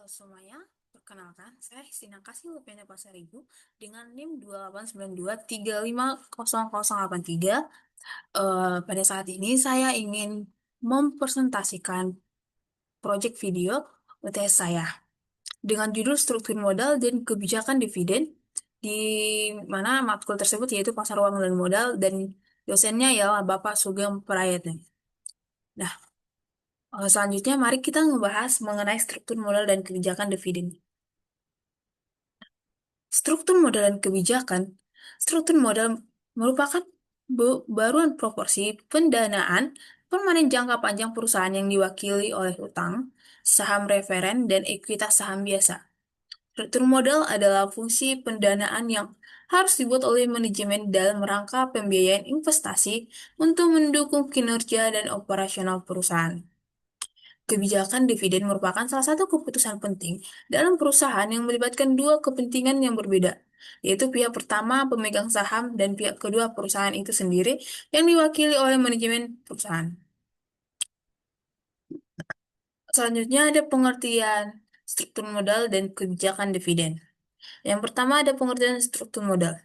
Halo semuanya, perkenalkan saya Sina Kasih Lupenda Pasaribu dengan NIM 2892350083. Pada saat ini saya ingin mempresentasikan proyek video UTS saya dengan judul Struktur Modal dan Kebijakan Dividen, di mana matkul tersebut yaitu Pasar Uang dan Modal, dan dosennya ialah Bapak Sugeng Prayatna. Nah, selanjutnya mari kita membahas mengenai struktur modal dan kebijakan dividen. Struktur modal dan kebijakan. Struktur modal merupakan baruan proporsi pendanaan permanen jangka panjang perusahaan yang diwakili oleh utang, saham referen, dan ekuitas saham biasa. Struktur modal adalah fungsi pendanaan yang harus dibuat oleh manajemen dalam rangka pembiayaan investasi untuk mendukung kinerja dan operasional perusahaan. Kebijakan dividen merupakan salah satu keputusan penting dalam perusahaan yang melibatkan dua kepentingan yang berbeda, yaitu pihak pertama pemegang saham dan pihak kedua perusahaan itu sendiri yang diwakili oleh manajemen perusahaan. Selanjutnya ada pengertian struktur modal dan kebijakan dividen. Yang pertama ada pengertian struktur modal,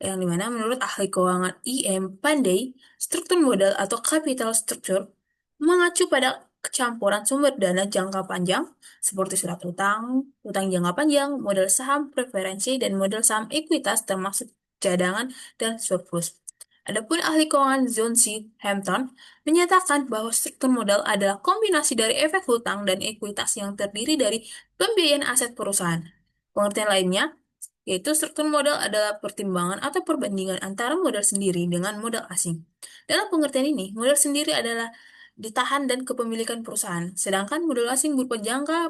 yang dimana menurut ahli keuangan IM Pandey, struktur modal atau capital structure mengacu pada kecampuran sumber dana jangka panjang seperti surat utang, utang jangka panjang, modal saham preferensi, dan modal saham ekuitas termasuk cadangan dan surplus. Adapun ahli keuangan John C. Hampton menyatakan bahwa struktur modal adalah kombinasi dari efek hutang dan ekuitas yang terdiri dari pembiayaan aset perusahaan. Pengertian lainnya yaitu struktur modal adalah pertimbangan atau perbandingan antara modal sendiri dengan modal asing. Dalam pengertian ini, modal sendiri adalah ditahan dan kepemilikan perusahaan, sedangkan modal asing berupa jangka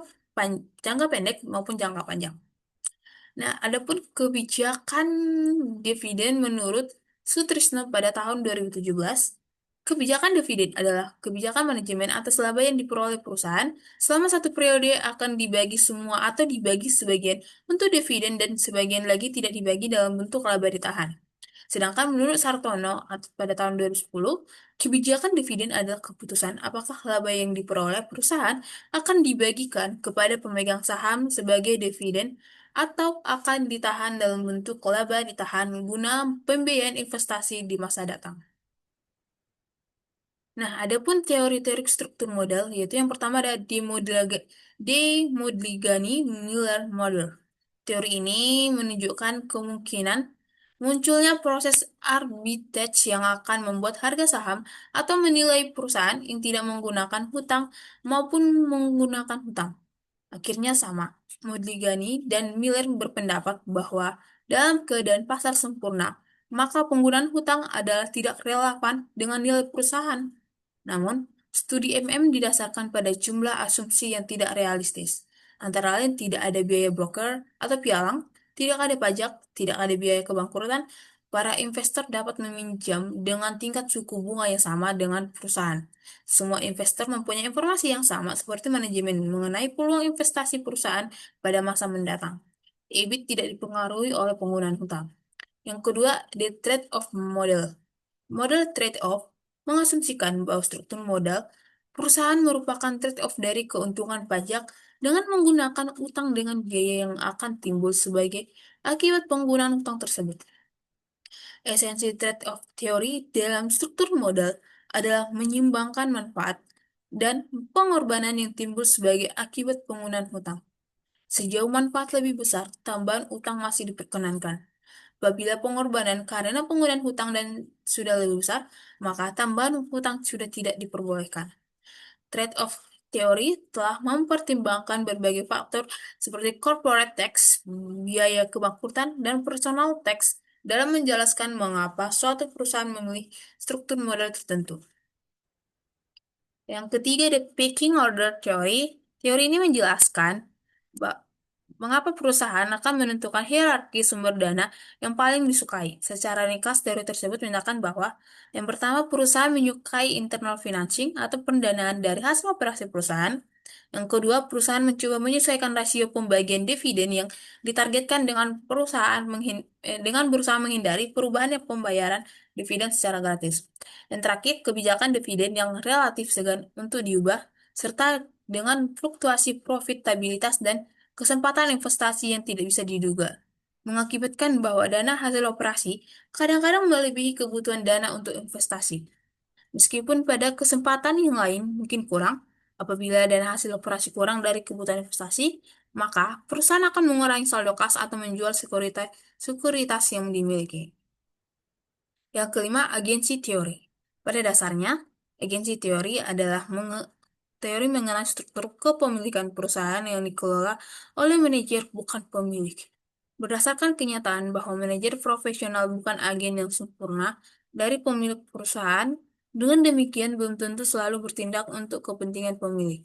pendek maupun jangka panjang. Nah, adapun kebijakan dividen menurut Sutrisno pada tahun 2017, kebijakan dividen adalah kebijakan manajemen atas laba yang diperoleh perusahaan selama satu periode akan dibagi semua atau dibagi sebagian untuk dividen dan sebagian lagi tidak dibagi dalam bentuk laba ditahan. Sedangkan menurut Sartono pada tahun 2010, kebijakan dividen adalah keputusan apakah laba yang diperoleh perusahaan akan dibagikan kepada pemegang saham sebagai dividen atau akan ditahan dalam bentuk laba ditahan guna pembiayaan investasi di masa datang. Nah, adapun teori-teori struktur modal, yaitu yang pertama ada De-Modigliani-Miller Model. Teori ini menunjukkan kemungkinan munculnya proses arbitrage yang akan membuat harga saham atau menilai perusahaan yang tidak menggunakan hutang maupun menggunakan hutang. Akhirnya sama. Modigliani dan Miller berpendapat bahwa dalam keadaan pasar sempurna, maka penggunaan hutang adalah tidak relevan dengan nilai perusahaan. Namun, studi MM didasarkan pada jumlah asumsi yang tidak realistis. Antara lain tidak ada biaya broker atau pialang, tidak ada pajak, tidak ada biaya kebangkrutan, para investor dapat meminjam dengan tingkat suku bunga yang sama dengan perusahaan. Semua investor mempunyai informasi yang sama seperti manajemen mengenai peluang investasi perusahaan pada masa mendatang. EBIT tidak dipengaruhi oleh penggunaan hutang. Yang kedua, the trade-off model. Model trade-off mengasumsikan bahwa struktur modal perusahaan merupakan trade-off dari keuntungan pajak dengan menggunakan utang dengan biaya yang akan timbul sebagai akibat penggunaan utang tersebut. Esensi trade-off teori dalam struktur modal adalah menyimbangkan manfaat dan pengorbanan yang timbul sebagai akibat penggunaan hutang. Sejauh manfaat lebih besar, tambahan utang masih diperkenankan. Apabila pengorbanan karena penggunaan hutang dan sudah lebih besar, maka tambahan hutang sudah tidak diperbolehkan. Trade-off teori telah mempertimbangkan berbagai faktor seperti corporate tax, biaya kebangkrutan, dan personal tax dalam menjelaskan mengapa suatu perusahaan memilih struktur modal tertentu. Yang ketiga, the pecking order theory. Teori ini menjelaskan mengapa perusahaan akan menentukan hierarki sumber dana yang paling disukai. Secara ringkas, teori tersebut menyatakan bahwa yang pertama, perusahaan menyukai internal financing atau pendanaan dari hasil operasi perusahaan. Yang kedua, perusahaan mencoba menyesuaikan rasio pembagian dividen yang ditargetkan dengan berusaha menghindari perubahan pembayaran dividen secara gratis. Dan terakhir, kebijakan dividen yang relatif segan untuk diubah serta dengan fluktuasi profitabilitas dan kesempatan investasi yang tidak bisa diduga, mengakibatkan bahwa dana hasil operasi kadang-kadang melebihi kebutuhan dana untuk investasi. Meskipun pada kesempatan yang lain mungkin kurang, apabila dana hasil operasi kurang dari kebutuhan investasi, maka perusahaan akan mengurangi saldo kas atau menjual sekuritas, sekuritas yang dimiliki. Yang kelima, agensi teori. Pada dasarnya, agensi teori adalah teori mengenai struktur kepemilikan perusahaan yang dikelola oleh manajer bukan pemilik. Berdasarkan kenyataan bahwa manajer profesional bukan agen yang sempurna dari pemilik perusahaan, dengan demikian belum tentu selalu bertindak untuk kepentingan pemilik.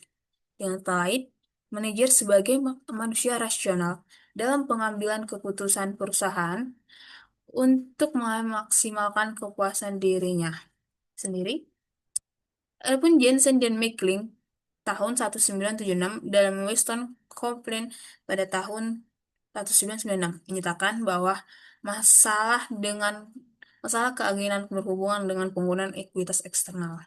Dengan kata lain, manajer sebagai manusia rasional dalam pengambilan keputusan perusahaan untuk memaksimalkan kepuasan dirinya sendiri. Adapun Jensen dan Meckling tahun 1976 dalam Weston Complaint pada tahun 1996 menyatakan bahwa masalah dengan masalah keagenan berhubungan dengan penggunaan ekuitas eksternal.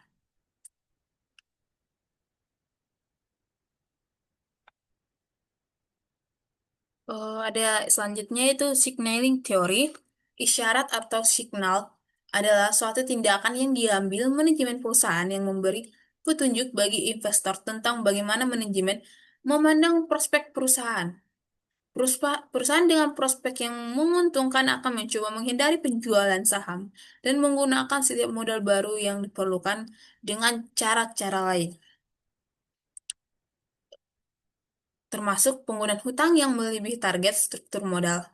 Ada selanjutnya itu signaling theory. Isyarat atau signal adalah suatu tindakan yang diambil manajemen perusahaan yang memberi petunjuk bagi investor tentang bagaimana manajemen memandang prospek perusahaan. Perusahaan dengan prospek yang menguntungkan akan mencoba menghindari penjualan saham dan menggunakan setiap modal baru yang diperlukan dengan cara-cara lain, termasuk penggunaan hutang yang melebihi target struktur modal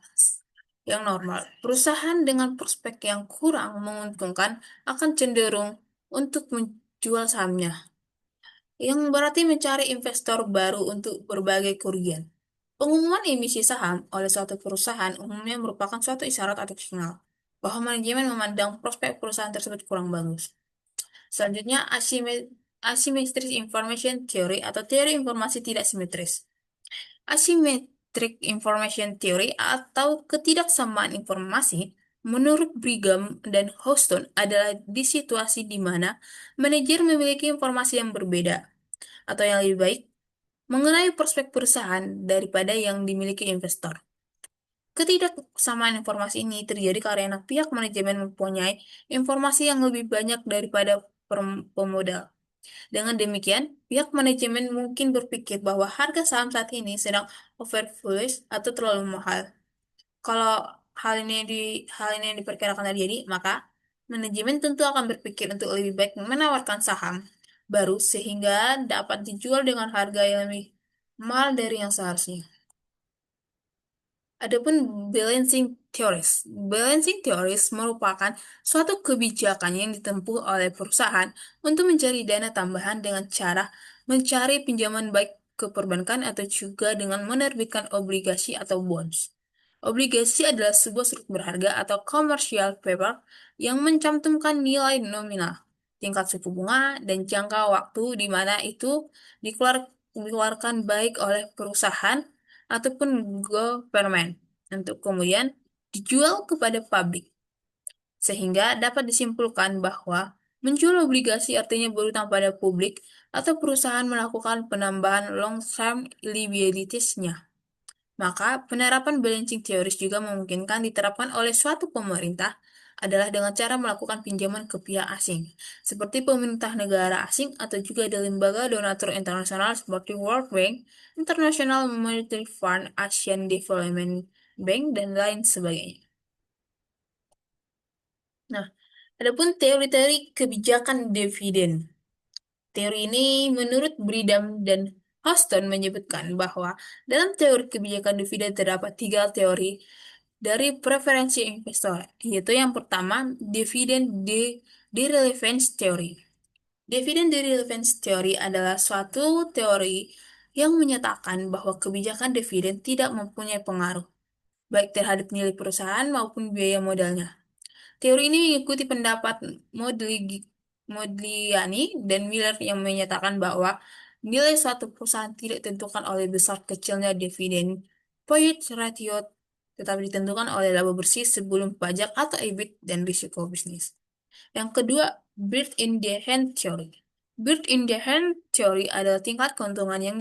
yang normal. Perusahaan dengan prospek yang kurang menguntungkan akan cenderung untuk menjual sahamnya, yang berarti mencari investor baru untuk berbagai kerugian. Pengumuman emisi saham oleh suatu perusahaan umumnya merupakan suatu isyarat atau sinyal bahwa manajemen memandang prospek perusahaan tersebut kurang bagus. Selanjutnya, asymmetric information theory atau teori informasi tidak simetris. Asymmetric information theory atau ketidaksamaan informasi menurut Brigham dan Houston adalah di situasi di mana manajer memiliki informasi yang berbeda atau yang lebih baik mengenai prospek perusahaan daripada yang dimiliki investor. Ketidaksamaan informasi ini terjadi karena pihak manajemen mempunyai informasi yang lebih banyak daripada pemodal. Dengan demikian, pihak manajemen mungkin berpikir bahwa harga saham saat ini sedang overvalued atau terlalu mahal. Kalau hal ini yang diperkirakan terjadi, maka manajemen tentu akan berpikir untuk lebih baik menawarkan saham baru sehingga dapat dijual dengan harga yang lebih mahal dari yang seharusnya. Adapun balancing theories. Balancing theories merupakan suatu kebijakan yang ditempuh oleh perusahaan untuk mencari dana tambahan dengan cara mencari pinjaman baik ke perbankan atau juga dengan menerbitkan obligasi atau bonds. Obligasi adalah sebuah surat berharga atau commercial paper yang mencantumkan nilai nominal, tingkat suku bunga, dan jangka waktu di mana itu dikeluarkan baik oleh perusahaan ataupun government untuk kemudian dijual kepada publik. Sehingga dapat disimpulkan bahwa menjual obligasi artinya berutang pada publik atau perusahaan melakukan penambahan long-term liabilities-nya. Maka, penerapan balancing theories juga memungkinkan diterapkan oleh suatu pemerintah adalah dengan cara melakukan pinjaman ke pihak asing, seperti pemerintah negara asing atau juga dari lembaga donatur internasional seperti World Bank, International Monetary Fund, Asian Development Bank, dan lain sebagainya. Nah, adapun teori-teori kebijakan dividen. Teori ini menurut Bridham dan Houston menyebutkan bahwa dalam teori kebijakan dividen terdapat tiga teori dari preferensi investor, yaitu yang pertama, dividen relevance theory. Dividen relevance theory adalah suatu teori yang menyatakan bahwa kebijakan dividen tidak mempunyai pengaruh, baik terhadap nilai perusahaan maupun biaya modalnya. Teori ini mengikuti pendapat Modigliani dan Miller yang menyatakan bahwa nilai suatu perusahaan tidak ditentukan oleh besar kecilnya dividen payout ratio, tetapi ditentukan oleh laba bersih sebelum pajak atau EBIT dan risiko bisnis. Yang kedua, bird in the hand theory. Bird in the hand theory adalah tingkat keuntungan yang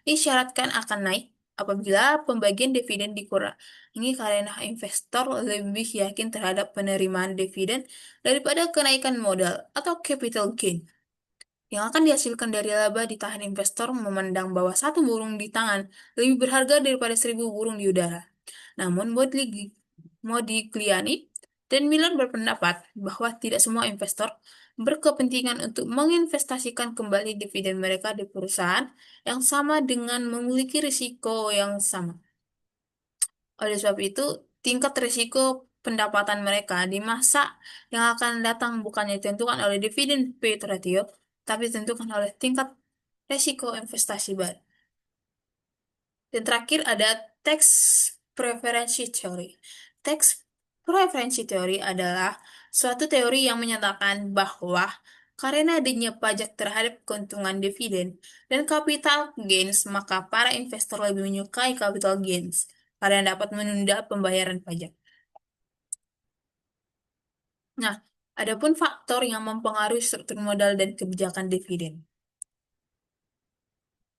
disyaratkan akan naik apabila pembagian dividen dikurangi karena investor lebih yakin terhadap penerimaan dividen daripada kenaikan modal atau capital gain yang akan dihasilkan dari laba ditahan. Investor memandang bahwa satu burung di tangan lebih berharga daripada 1.000 burung di udara. Namun, Modigliani dan Miller berpendapat bahwa tidak semua investor berkepentingan untuk menginvestasikan kembali dividen mereka di perusahaan yang sama dengan memiliki risiko yang sama. Oleh sebab itu, tingkat risiko pendapatan mereka di masa yang akan datang bukannya ditentukan oleh dividen payout ratio, tapi ditentukan oleh tingkat risiko investasi baru. Dan terakhir ada tax preference theory. Tax preference theory adalah suatu teori yang menyatakan bahwa karena adanya pajak terhadap keuntungan dividen dan capital gains, maka para investor lebih menyukai capital gains karena dapat menunda pembayaran pajak. Nah, adapun faktor yang mempengaruhi struktur modal dan kebijakan dividen.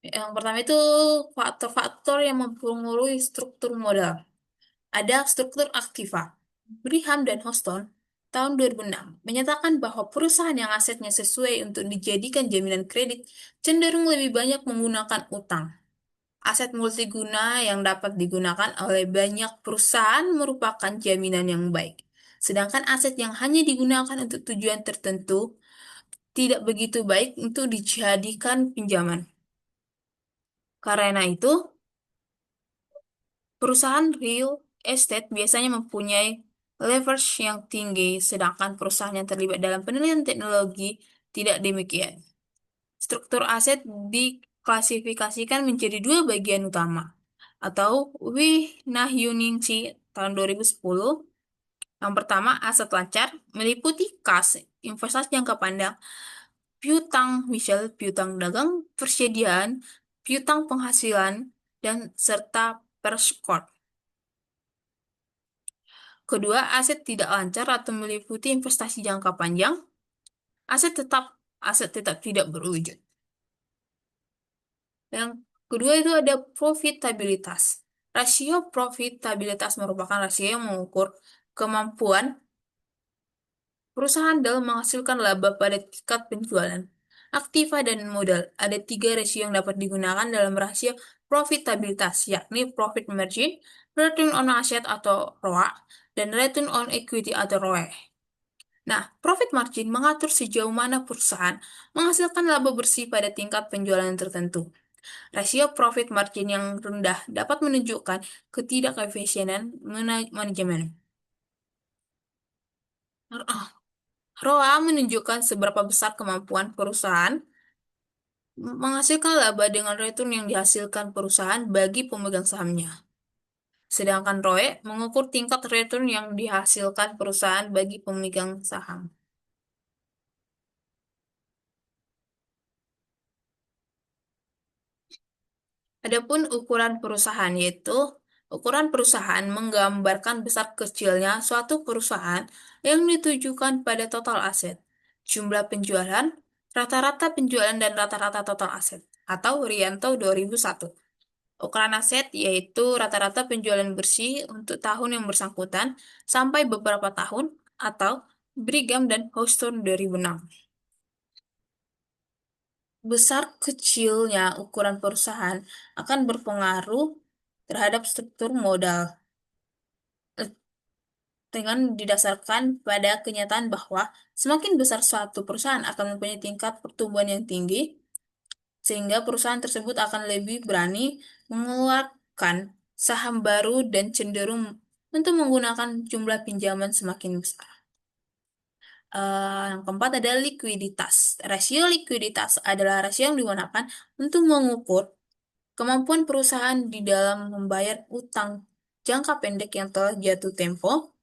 Yang pertama itu faktor-faktor yang mempengaruhi struktur modal. Ada struktur aktiva. Brigham dan Houston tahun 2006 menyatakan bahwa perusahaan yang asetnya sesuai untuk dijadikan jaminan kredit cenderung lebih banyak menggunakan utang. Aset multiguna yang dapat digunakan oleh banyak perusahaan merupakan jaminan yang baik. Sedangkan aset yang hanya digunakan untuk tujuan tertentu tidak begitu baik untuk dijadikan pinjaman. Karena itu, perusahaan real estate biasanya mempunyai leverage yang tinggi, sedangkan perusahaan yang terlibat dalam penelitian teknologi tidak demikian. Struktur aset diklasifikasikan menjadi dua bagian utama, atau Wi-Nah-Yuningsi tahun 2010. Yang pertama, aset lancar, meliputi kas, investasi jangka pandang, piutang misal, piutang dagang, persediaan, piutang penghasilan, dan serta perskort. Kedua, aset tidak lancar atau meliputi investasi jangka panjang, aset tetap aset tetap tidak berwujud. Yang kedua itu ada profitabilitas. Rasio profitabilitas merupakan rasio yang mengukur kemampuan perusahaan dalam menghasilkan laba pada tingkat penjualan, aktiva, dan modal. Ada tiga rasio yang dapat digunakan dalam rasio profitabilitas, yakni profit margin, return on asset atau ROA, dan return on equity atau ROE. Nah, profit margin mengatur sejauh mana perusahaan menghasilkan laba bersih pada tingkat penjualan tertentu. Rasio profit margin yang rendah dapat menunjukkan ketidakefisienan manajemen. ROA menunjukkan seberapa besar kemampuan perusahaan menghasilkan laba dengan return yang dihasilkan perusahaan bagi pemegang sahamnya. Sedangkan ROE mengukur tingkat return yang dihasilkan perusahaan bagi pemegang saham. Adapun ukuran perusahaan yaitu ukuran perusahaan menggambarkan besar kecilnya suatu perusahaan yang ditujukan pada total aset, jumlah penjualan, rata-rata penjualan dan rata-rata total aset atau Rianto 2001. Ukuran aset yaitu rata-rata penjualan bersih untuk tahun yang bersangkutan sampai beberapa tahun atau Brigham dan Houston 2006. Besar kecilnya ukuran perusahaan akan berpengaruh terhadap struktur modal eh, dengan didasarkan pada kenyataan bahwa semakin besar suatu perusahaan akan mempunyai tingkat pertumbuhan yang tinggi, sehingga perusahaan tersebut akan lebih berani mengeluarkan saham baru dan cenderung untuk menggunakan jumlah pinjaman semakin besar. Yang keempat adalah likuiditas. Rasio likuiditas adalah rasio yang digunakan untuk mengukur kemampuan perusahaan di dalam membayar utang jangka pendek yang telah jatuh tempo.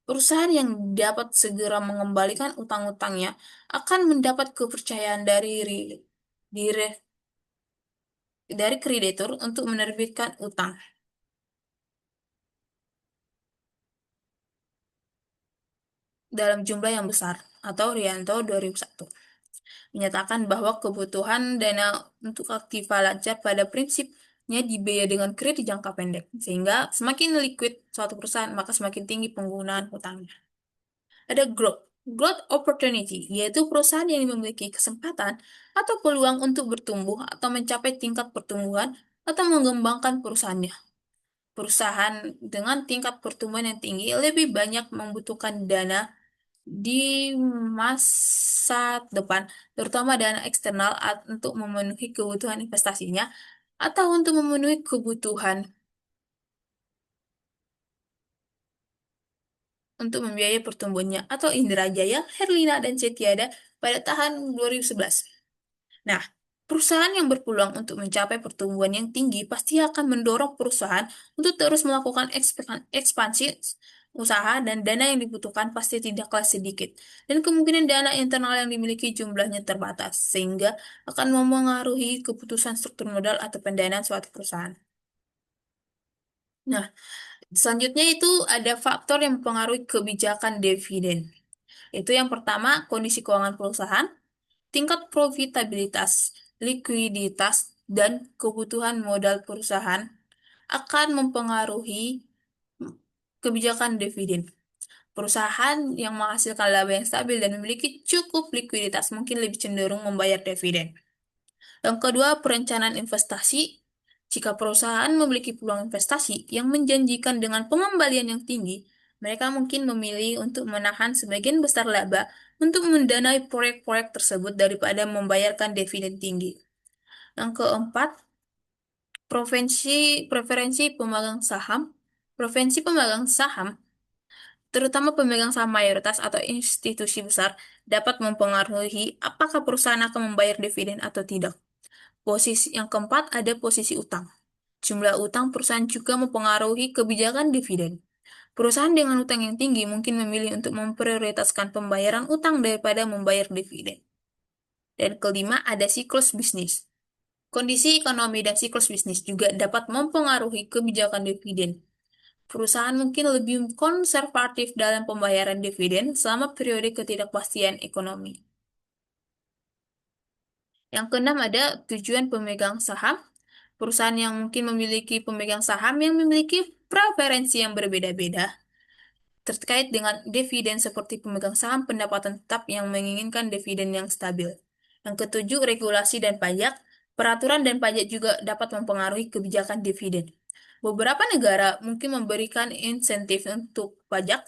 Perusahaan yang dapat segera mengembalikan utang-utangnya akan mendapat kepercayaan dari dari kreditur untuk menerbitkan utang dalam jumlah yang besar atau Rianto 2001. menyatakan bahwa kebutuhan dana untuk aktiva lancar pada prinsipnya dibiayai dengan kredit jangka pendek, sehingga semakin liquid suatu perusahaan, maka semakin tinggi penggunaan utangnya. Ada growth opportunity, yaitu perusahaan yang memiliki kesempatan atau peluang untuk bertumbuh atau mencapai tingkat pertumbuhan atau mengembangkan perusahaannya. Perusahaan dengan tingkat pertumbuhan yang tinggi lebih banyak membutuhkan dana di masa depan, terutama dana eksternal untuk memenuhi kebutuhan investasinya atau untuk memenuhi kebutuhan untuk membiayai pertumbuhannya atau Indra Jaya, Herlina, dan Setiada pada tahun 2011. Nah, perusahaan yang berpeluang untuk mencapai pertumbuhan yang tinggi pasti akan mendorong perusahaan untuk terus melakukan ekspansi usaha dan dana yang dibutuhkan pasti tidaklah sedikit. Dan kemungkinan dana internal yang dimiliki jumlahnya terbatas, sehingga akan memengaruhi keputusan struktur modal atau pendanaan suatu perusahaan. Nah, selanjutnya itu ada faktor yang mempengaruhi kebijakan dividen. Itu yang pertama, kondisi keuangan perusahaan, tingkat profitabilitas, likuiditas, dan kebutuhan modal perusahaan akan mempengaruhi kebijakan dividen. Perusahaan yang menghasilkan laba yang stabil dan memiliki cukup likuiditas mungkin lebih cenderung membayar dividen. Yang kedua, perencanaan investasi. Jika perusahaan memiliki peluang investasi yang menjanjikan dengan pengembalian yang tinggi, mereka mungkin memilih untuk menahan sebagian besar laba untuk mendanai proyek-proyek tersebut daripada membayarkan dividen tinggi. Yang keempat, preferensi pemegang saham. Preferensi pemegang saham, terutama pemegang saham mayoritas atau institusi besar, dapat mempengaruhi apakah perusahaan akan membayar dividen atau tidak. Posisi yang keempat ada posisi utang. Jumlah utang perusahaan juga mempengaruhi kebijakan dividen. Perusahaan dengan utang yang tinggi mungkin memilih untuk memprioritaskan pembayaran utang daripada membayar dividen. Dan kelima, ada siklus bisnis. Kondisi ekonomi dan siklus bisnis juga dapat mempengaruhi kebijakan dividen. Perusahaan mungkin lebih konservatif dalam pembayaran dividen selama periode ketidakpastian ekonomi. Yang keenam ada tujuan pemegang saham. Perusahaan yang mungkin memiliki pemegang saham yang memiliki preferensi yang berbeda-beda terkait dengan dividen seperti pemegang saham pendapatan tetap yang menginginkan dividen yang stabil. Yang ketujuh, regulasi dan pajak. Peraturan dan pajak juga dapat mempengaruhi kebijakan dividen. Beberapa negara mungkin memberikan insentif untuk pajak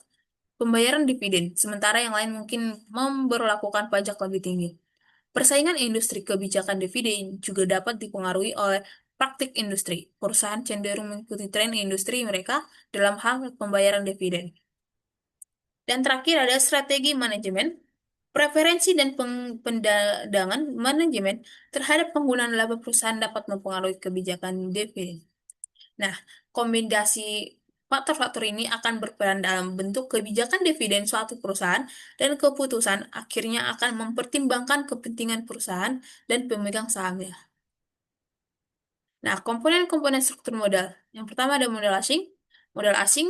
pembayaran dividen, sementara yang lain mungkin memberlakukan pajak lebih tinggi. Persaingan industri kebijakan dividen juga dapat dipengaruhi oleh praktik industri. Perusahaan cenderung mengikuti tren industri mereka dalam hal pembayaran dividen. Dan terakhir ada strategi manajemen, preferensi dan pendangan manajemen terhadap penggunaan laba perusahaan dapat mempengaruhi kebijakan dividen. Nah, kombinasi faktor-faktor ini akan berperan dalam bentuk kebijakan dividen suatu perusahaan dan keputusan akhirnya akan mempertimbangkan kepentingan perusahaan dan pemegang sahamnya. Nah, komponen-komponen struktur modal. Yang pertama ada modal asing. Modal asing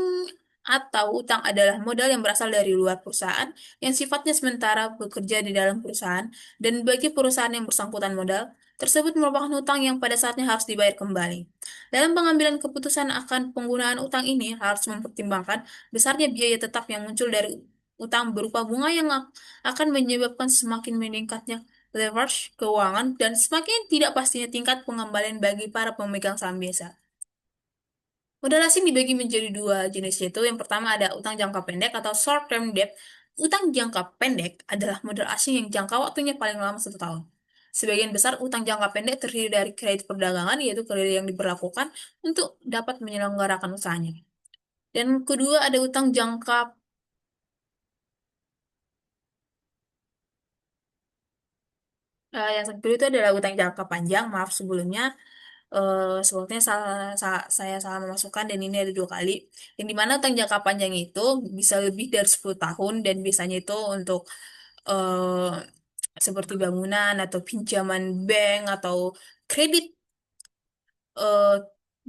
atau utang adalah modal yang berasal dari luar perusahaan yang sifatnya sementara bekerja di dalam perusahaan dan bagi perusahaan yang bersangkutan modal tersebut merupakan hutang yang pada saatnya harus dibayar kembali. Dalam pengambilan keputusan akan penggunaan utang ini harus mempertimbangkan besarnya biaya tetap yang muncul dari utang berupa bunga yang akan menyebabkan semakin meningkatnya leverage keuangan, dan semakin tidak pastinya tingkat pengembalian bagi para pemegang saham biasa. Modal asing dibagi menjadi dua jenis, yaitu yang pertama ada utang jangka pendek atau short term debt. Utang jangka pendek adalah modal asing yang jangka waktunya paling lama 1 tahun. Sebagian besar utang jangka pendek terdiri dari kredit perdagangan, yaitu kredit yang diberlakukan untuk dapat menyelenggarakan usahanya. Dan kedua ada utang jangka yang kedua itu adalah utang jangka panjang. Maaf sebelumnya. Sebetulnya saya salah memasukkan dan ini ada 2 kali. Yang dimana utang jangka panjang itu bisa lebih dari 10 tahun dan biasanya itu untuk eh, seperti bangunan atau pinjaman bank atau kredit eh,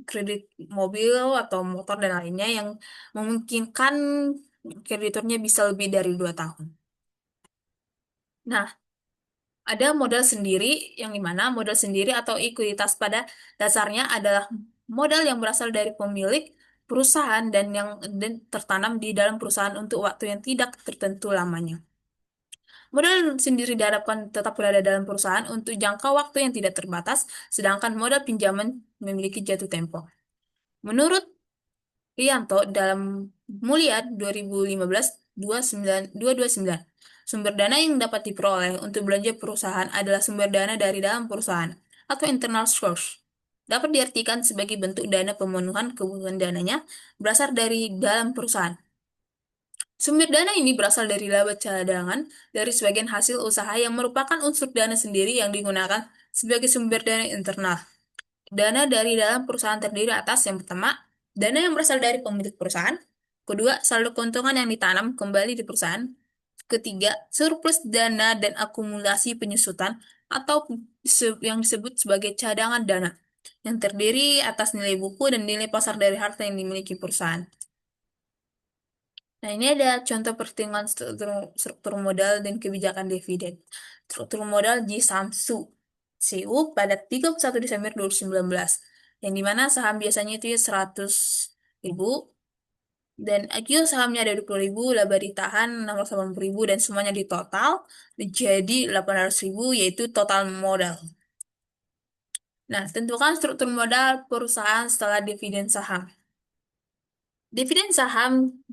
kredit mobil atau motor dan lainnya yang memungkinkan krediturnya bisa lebih dari 2 tahun. Nah, Ada modal sendiri, yang dimana modal sendiri atau ekuitas pada dasarnya adalah modal yang berasal dari pemilik perusahaan dan tertanam di dalam perusahaan untuk waktu yang tidak tertentu lamanya. Modal sendiri diharapkan tetap berada dalam perusahaan untuk jangka waktu yang tidak terbatas, sedangkan modal pinjaman memiliki jatuh tempo. Menurut Rianto dalam Mulia 2015-229, sumber dana yang dapat diperoleh untuk belanja perusahaan adalah sumber dana dari dalam perusahaan atau internal source. Dapat diartikan sebagai bentuk dana pemenuhan kebutuhan dananya berasal dari dalam perusahaan. Sumber dana ini berasal dari laba cadangan dari sebagian hasil usaha yang merupakan unsur dana sendiri yang digunakan sebagai sumber dana internal. Dana dari dalam perusahaan terdiri atas yang pertama, dana yang berasal dari pemilik perusahaan. Kedua, saldo keuntungan yang ditanam kembali di perusahaan. Ketiga, surplus dana dan akumulasi penyusutan atau yang disebut sebagai cadangan dana yang terdiri atas nilai buku dan nilai pasar dari harta yang dimiliki perusahaan. Nah, ini ada contoh pertimbangan struktur modal dan kebijakan dividen. Struktur modal Ji Samsu CU pada 31 Desember 2019, yang dimana saham biasanya itu ya 100.000, dan IQ sahamnya ada 20.000, laba ditahan 680.000, dan semuanya di total menjadi 800.000, yaitu total modal. Nah, tentukan struktur modal perusahaan setelah dividen saham. Dividen saham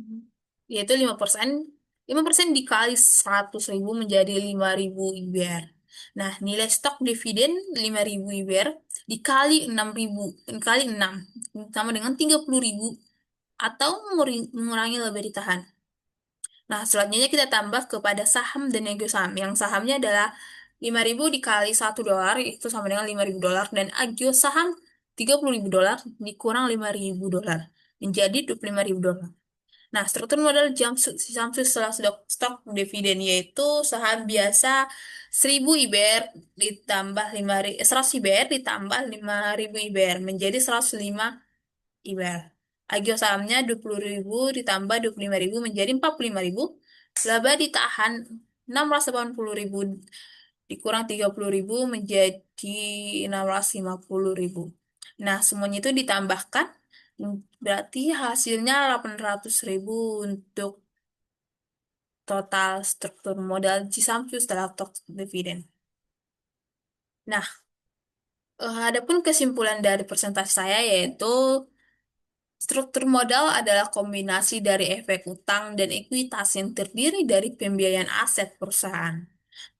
yaitu 5%. 5% dikali 100.000 menjadi 5.000 IBR. Nah, nilai stok dividen 5.000 IBR dikali 6.000, dikali 6 sama dengan 30.000 atau mengurangi lebih ditahan. Nah, selanjutnya kita tambah kepada saham dan nego saham. Yang sahamnya adalah 5.000 dikali $1 itu sama dengan $5.000, dan agio saham $30.000 dikurang $5.000 menjadi $25.000. Nah, struktur modal Samsung setelah stok dividen yaitu saham biasa 1.000 IBR ditambah 100 IBR ditambah 5.000 IBR menjadi 105 IBR. Agio sahamnya 20.000 ditambah 25.000 menjadi 45.000. Laba ditahan 680.000 dikurang 30.000 menjadi 650.000. Nah, semuanya itu ditambahkan berarti hasilnya 800.000 untuk total struktur modal Cisamsu setelah tax dividen. Nah, adapun kesimpulan dari presentasi saya yaitu struktur modal adalah kombinasi dari efek utang dan ekuitas yang terdiri dari pembiayaan aset perusahaan.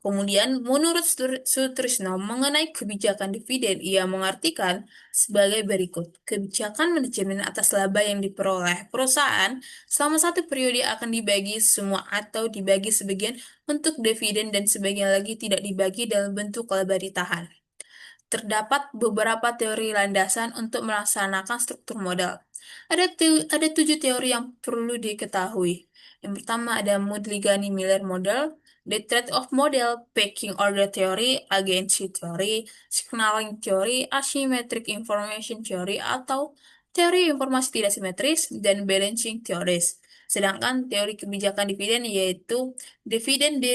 Kemudian, menurut Sutrisno mengenai kebijakan dividen, ia mengartikan sebagai berikut. Kebijakan manajemen atas laba yang diperoleh perusahaan selama satu periode akan dibagi semua atau dibagi sebagian untuk dividen dan sebagian lagi tidak dibagi dalam bentuk laba ditahan. Terdapat beberapa teori landasan untuk melaksanakan struktur modal. Ada 7 teori yang perlu diketahui. Yang pertama ada Modigliani-Miller model, the trade-off model, pecking order theory, agency theory, signaling theory, asymmetric information theory atau teori informasi tidak simetris, dan balancing theories. Sedangkan teori kebijakan dividen yaitu dividend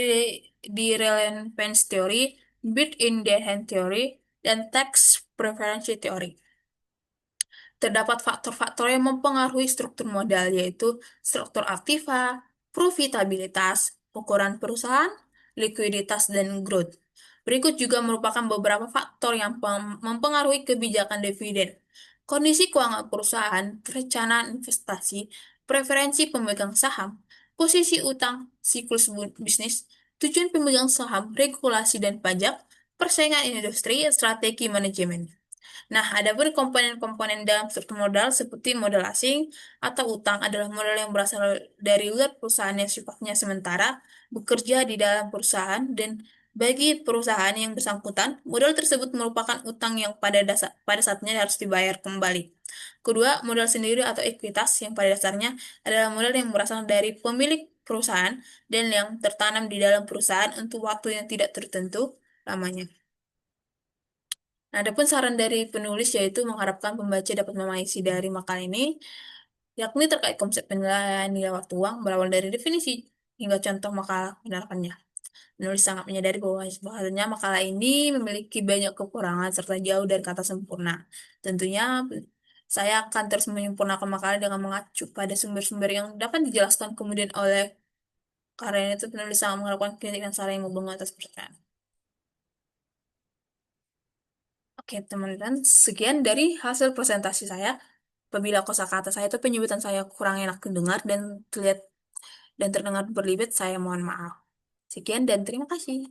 direlevance theory, built-in dead hand theory, dan tax preference theory. Terdapat faktor-faktor yang mempengaruhi struktur modal, yaitu struktur aktiva, profitabilitas, ukuran perusahaan, likuiditas, dan growth. Berikut juga merupakan beberapa faktor yang mempengaruhi kebijakan dividen. Kondisi keuangan perusahaan, perencanaan investasi, preferensi pemegang saham, posisi utang, siklus bisnis, tujuan pemegang saham, regulasi dan pajak, persaingan industri, strategi manajemen. Nah, adapun komponen-komponen dalam struktur modal seperti modal asing atau utang adalah modal yang berasal dari luar perusahaan yang sifatnya sementara, bekerja di dalam perusahaan, dan bagi perusahaan yang bersangkutan, modal tersebut merupakan utang yang pada saatnya harus dibayar kembali. Kedua, modal sendiri atau ekuitas yang pada dasarnya adalah modal yang berasal dari pemilik perusahaan dan yang tertanam di dalam perusahaan untuk waktu yang tidak tertentu lamanya. Nah, adapun saran dari penulis yaitu mengharapkan pembaca dapat memahami isi dari makalah ini, yakni terkait konsep penilaian nilai waktu uang berawal dari definisi hingga contoh makalah penerapannya. Penulis sangat menyadari bahwa bahasanya makalah ini memiliki banyak kekurangan serta jauh dari kata sempurna. Tentunya saya akan terus menyempurnakan makalah dengan mengacu pada sumber-sumber yang dapat dijelaskan kemudian oleh karya itu penulis sangat mengharapkan kritik dan saran yang membangun atas perkataan. Oke, teman-teman, sekian dari hasil presentasi saya. Apabila kosakata saya itu penyebutan saya kurang enak didengar dan terlihat dan terdengar berlibet, saya mohon maaf. Sekian dan terima kasih.